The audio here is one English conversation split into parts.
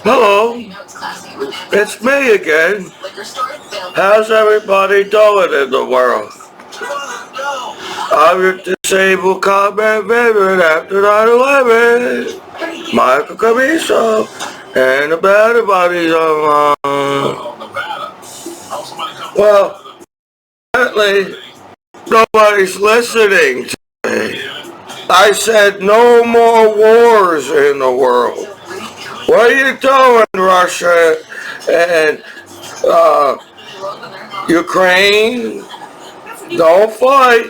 Hello, it's me again. How's everybody doing in the world? I'm your disabled combat veteran after 9/11, Michael Commiso, and the Bad Buddies online. Well, apparently nobody's listening to me. I said no more wars in the world. What are you doing, Russia and Ukraine? Don't fight.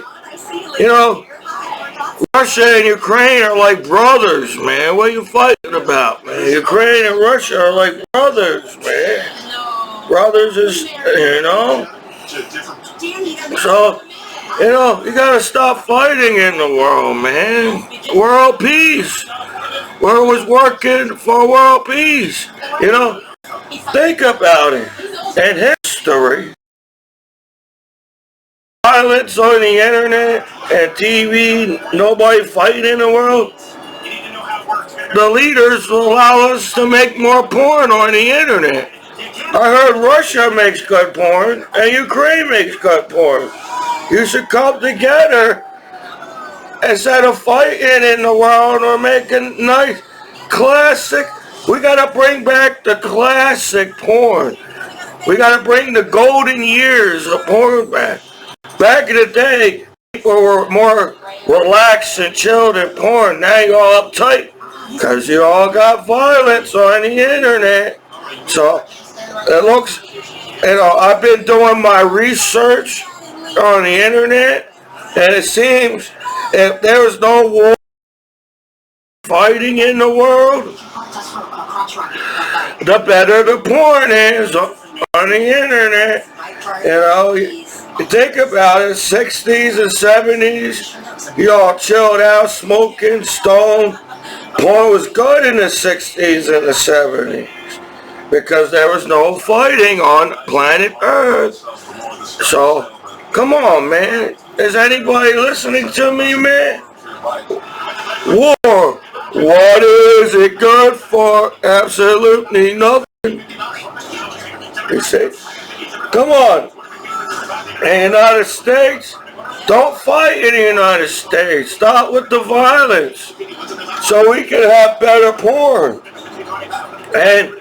You know, Russia and Ukraine are like brothers, man. What are you fighting about, man? Ukraine and Russia are like brothers, man. Brothers is, So, you gotta stop fighting in the world, man. World peace. World was working for world peace. Think about it. In history, violence on the internet and TV, nobody fighting in the world. The leaders will allow us to make more porn on the internet. I heard Russia makes good porn and Ukraine makes good porn. You should come together instead of fighting in the world or making nice classic. We gotta bring back the classic porn. We gotta bring the golden years of porn back. Back in the day, people were more relaxed and chilled in porn. Now you're all uptight because you all got violence on the internet. So it looks, I've been doing my research on the internet, and it seems if there's no war fighting in the world, the better the porn is on the internet. You think about it, 60s and 70s, you all chilled out, smoking, stoned. Porn was good in the 60s and the 70s because there was no fighting on planet Earth. So, come on, man. Is anybody listening to me, man? War. What is it good for? Absolutely nothing. You see? Come on. In the United States, don't fight in the United States. Stop with the violence so we can have better porn. And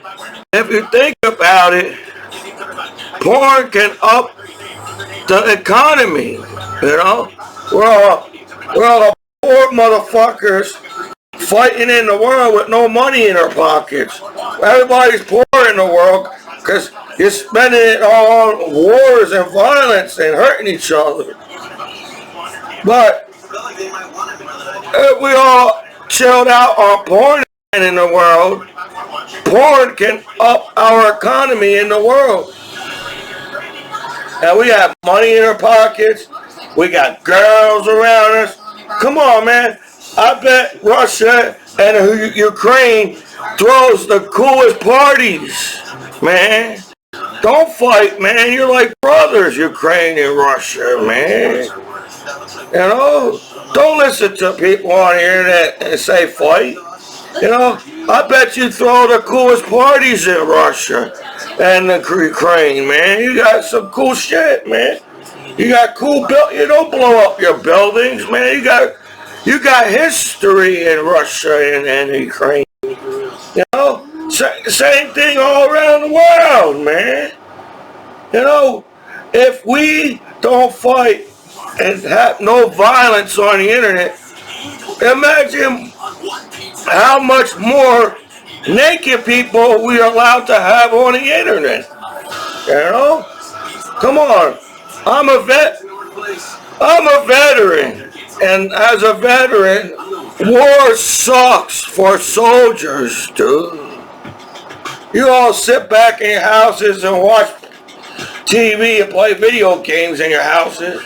if you think about it, porn can up the economy. We're all poor motherfuckers fighting in the world with no money in our pockets. Everybody's poor in the world because you're spending it all on wars and violence and hurting each other. But if we all chilled out on porn in the world, porn can up our economy in the world. And we have money in our pockets. We got girls around us. Come on, man. I bet Russia and Ukraine throws the coolest parties, man. Don't fight, man. You're like brothers, Ukraine and Russia, man. Don't listen to people on the internet and say fight. I bet you throw the coolest parties in Russia and the Ukraine, man. You got some cool shit, man. You got cool you don't blow up your buildings, man. You got history in Russia and Ukraine. Same thing all around the world, man. If we don't fight and have no violence on the internet, imagine how much more naked people we are allowed to have on the internet. Come on. I'm a veteran. And as a veteran, war sucks for soldiers, dude. You all sit back in your houses and watch TV and play video games in your houses.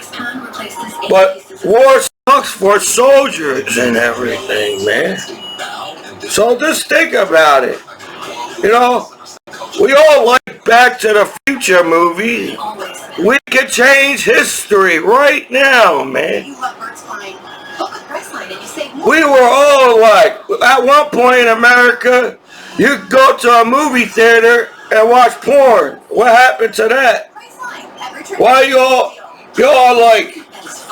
But war sucks for soldiers and everything, man. So just think about it. We all like Back to the Future movie. We can change history right now, man. We were all like, at one point in America, You can go to a movie theater and watch porn. What happened to that? Why y'all like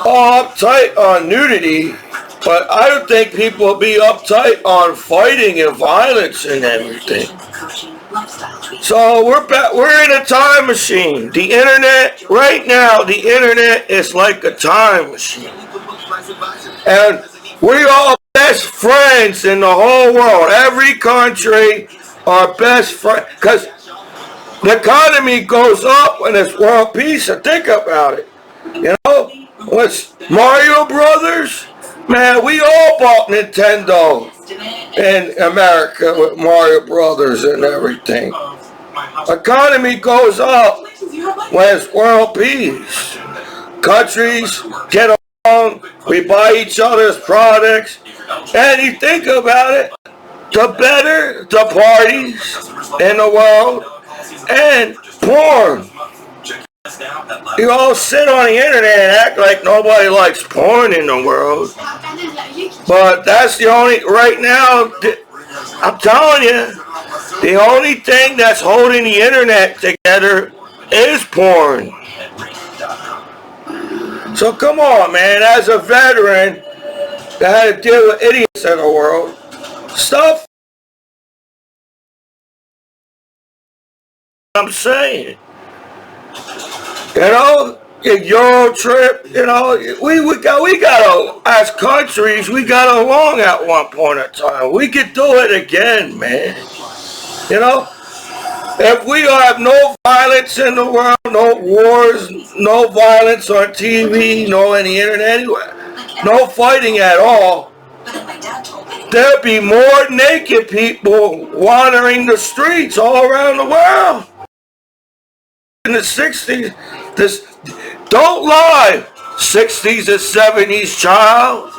all uptight on nudity, but I don't think people will be uptight on fighting and violence and everything. So we're in a time machine. The internet, right now, the internet is like a time machine. And we all best friends in the whole world. Every country are best friends. Because the economy goes up when it's world peace. And think about it. You know, what's Mario Brothers? Man, we all bought Nintendo in America with Mario Brothers and everything. Economy goes up when it's world peace. Countries get along, we buy each other's products, and you think about it, the better the parties in the world, and porn. You all sit on the internet and act like nobody likes porn in the world. But that's the only, right now, I'm telling you, the only thing that's holding the internet together is porn. So come on, man, as a veteran that had to deal with idiots in the world, stop I'm saying. You know, a Euro trip, you know, we got as countries, we got along at one point in time. We could do it again, man. You know, if we have no violence in the world, no wars, no violence on TV, no any internet, anywhere, no fighting at all, there'd be more naked people wandering the streets all around the world. In the 60s, don't lie, 60s and 70s child.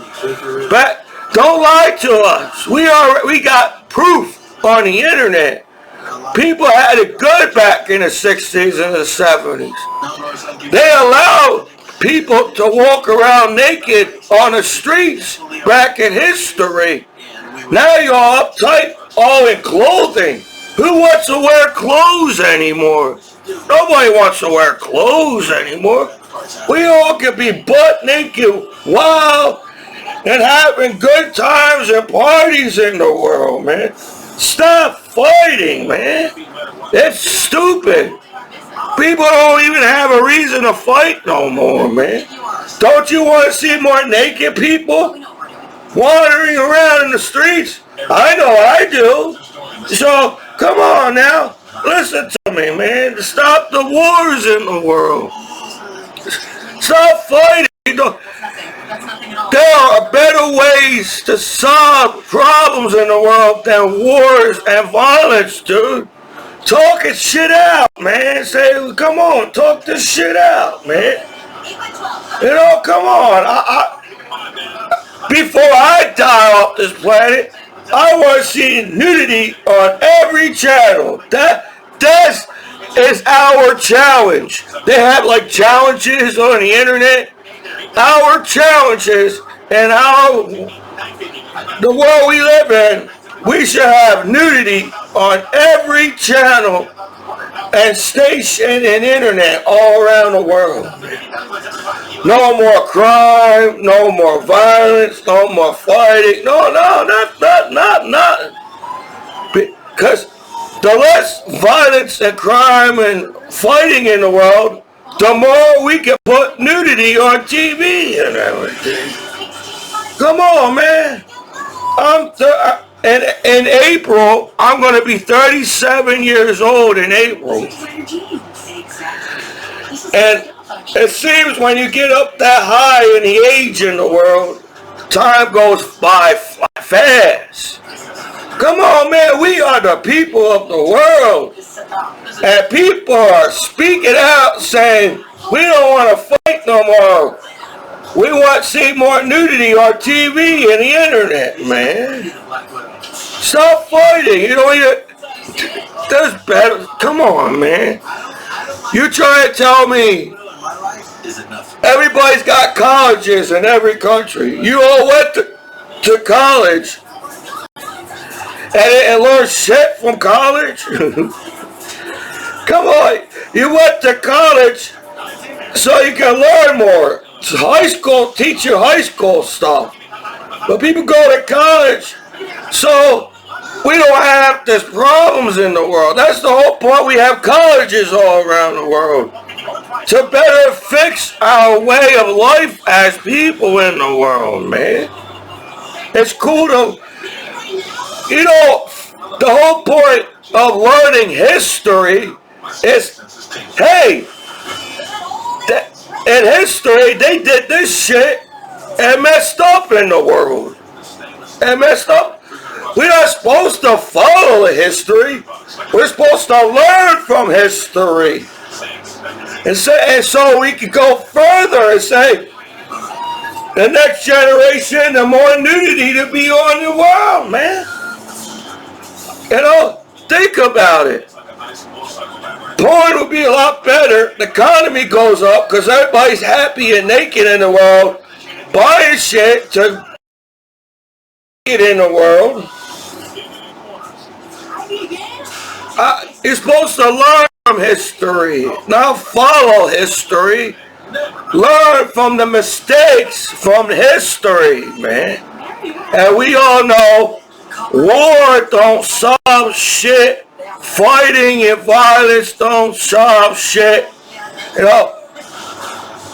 But don't lie to us. We got proof on the internet. People had it good back in the 60s and the 70s. They allowed people to walk around naked on the streets back in history. Now you're uptight, all in clothing. Who wants to wear clothes anymore? Nobody wants to wear clothes anymore. We all can be butt naked, wild, and having good times and parties in the world, man. Stop fighting, man. It's stupid. People don't even have a reason to fight no more, man. Don't you want to see more naked people wandering around in the streets? I know I do. So, come on now. Listen to me, man. Stop the wars in the world. Stop fighting. There are better ways to solve problems in the world than wars and violence, dude. Talk it shit out, man. Say, come on, talk this shit out, man. You know, come on. Before I die off this planet, I want to see nudity on every channel. That is our challenge. They have like challenges on the internet. Our challenges and the world we live in, we should have nudity on every channel and station and internet all around the world. No more crime, no more violence, no more fighting. No, not. Because the less violence and crime and fighting in the world, the more we can put nudity on TV and everything. Come on, man. In April, I'm going to be 37 years old in April. And it seems when you get up that high in the age in the world, time goes by fast. Come on, man, we are the people of the world. And people are speaking out saying, we don't want to fight no more. We want to see more nudity on TV and the internet, man. Stop fighting. You know, there's better. Come on, man. You try to tell me everybody's got colleges in every country. You all went to college. and learn shit from college? Come on, you went to college so you can learn more. High school teach you high school stuff, but people go to college so we don't have these problems in the world. That's the whole point. We have colleges all around the world to better fix our way of life as people in the world, man. It's cool to, you know, the whole point of learning history is, hey, in history they did this shit and messed up in the world. And messed up. We're not supposed to follow the history. We're supposed to learn from history. And so we can go further and say, the next generation, the more nudity to be on the world, man. You know, think about it. Porn would be a lot better. The economy goes up because everybody's happy and naked in the world, buying shit to get in the world. You're supposed to learn from history, not follow history. Learn from the mistakes from history, man. And we all know war don't solve shit. Fighting and violence don't solve shit. You know,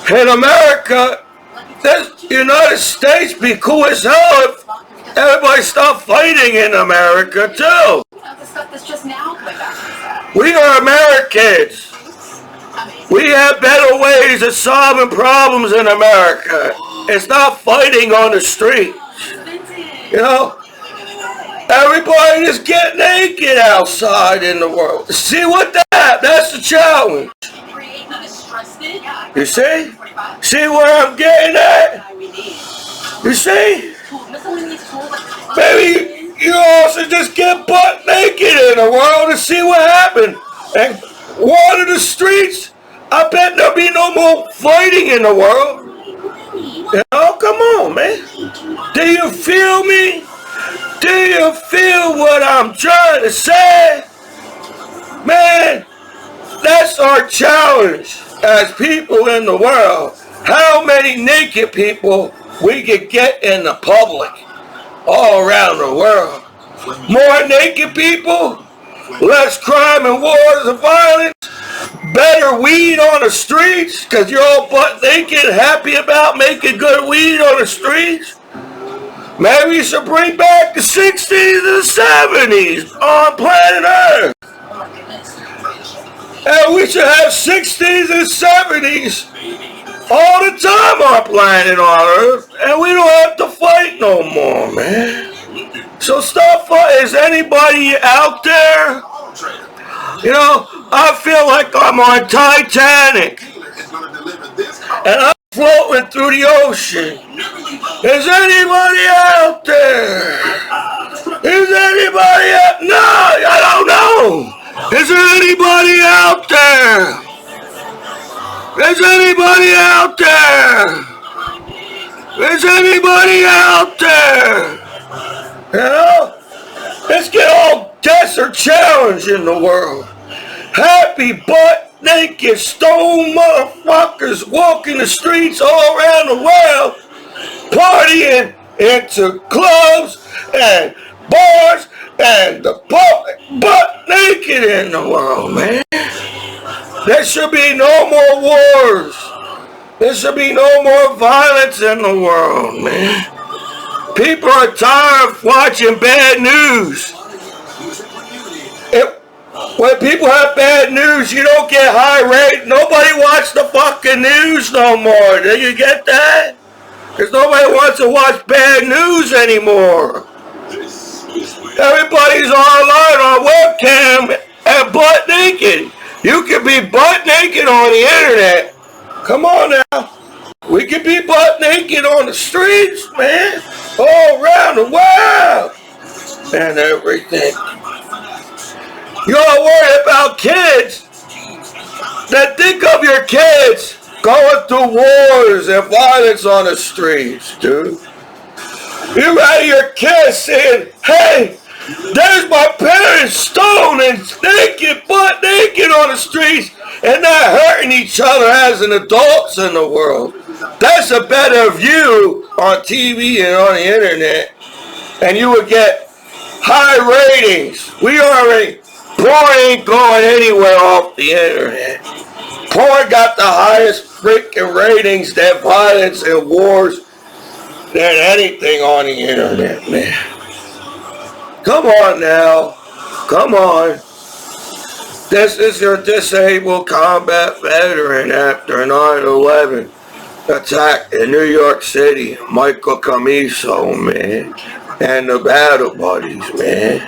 in America, the United States be cool as hell if everybody stopped fighting in America too. We are Americans. We have better ways of solving problems in America. It's not fighting on the street. You know? Everybody just get naked outside in the world. See what that's the challenge. You see? See where I'm getting at? You see? Maybe you also just get butt naked in the world and see what happens. And water the streets. I bet there'll be no more fighting in the world. You know, come on, man. Do you feel me? Do you feel what I'm trying to say? Man, that's our challenge as people in the world. How many naked people we could get in the public all around the world? More naked people, less crime and wars and violence, better weed on the streets, because you're all butt naked, happy about making good weed on the streets. Maybe you should bring back the 60s and the 70s on planet Earth. And we should have 60s and 70s all the time on planet Earth. And we don't have to fight no more, man. So stop fighting. Is anybody out there? You know, I feel like I'm on Titanic. And I'm floating through the ocean. Is anybody out there? Is anybody out? No, I don't know. Is there anybody out there? Is anybody out there? Is anybody out there? You know? Let's get all desert challenge in the world. Happy butt naked stone motherfuckers walking the streets all around the world, partying into clubs and bars and the public, butt naked in the world, man. There should be no more wars. There should be no more violence in the world, man. People are tired of watching bad news. When people have bad news, you don't get high rate. Nobody watches the fucking news no more. Do you get that? Because nobody wants to watch bad news anymore. Everybody's online on webcam and butt naked. You can be butt naked on the internet. Come on now. We can be butt naked on the streets, man. All around the world. And everything. You're worried about kids. Then think of your kids going through wars and violence on the streets, dude. You ready your kids saying, hey, There's my parents stoned and naked, butt naked on the streets, and not hurting each other as an adults in the world. That's a better view on TV and on the internet, and you would get high ratings. Porn ain't going anywhere off the internet. Porn got the highest freaking ratings than violence and wars than anything on the internet, man. Come on now. Come on. This is your disabled combat veteran after 9/11 attack in New York City. Michael Commiso, man. And the Battle Buddies, man.